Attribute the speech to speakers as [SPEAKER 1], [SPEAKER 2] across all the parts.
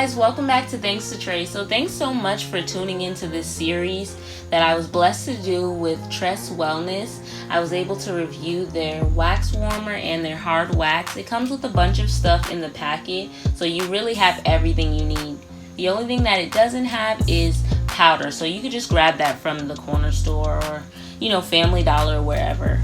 [SPEAKER 1] guys, welcome back to Thanks to Trey. So thanks so much for tuning into this series that I was blessed to do with Tress Wellness. I was able to review their wax warmer and their hard wax. It comes with a bunch of stuff in the packet, so you really have everything you need. The only thing that it doesn't have is powder, so you could just grab that from the corner store or, Family Dollar or wherever.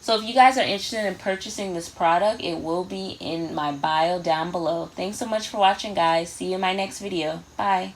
[SPEAKER 1] So if you guys are interested in purchasing this product, it will be in my bio down below. Thanks so much for watching, guys. See you in my next video. Bye.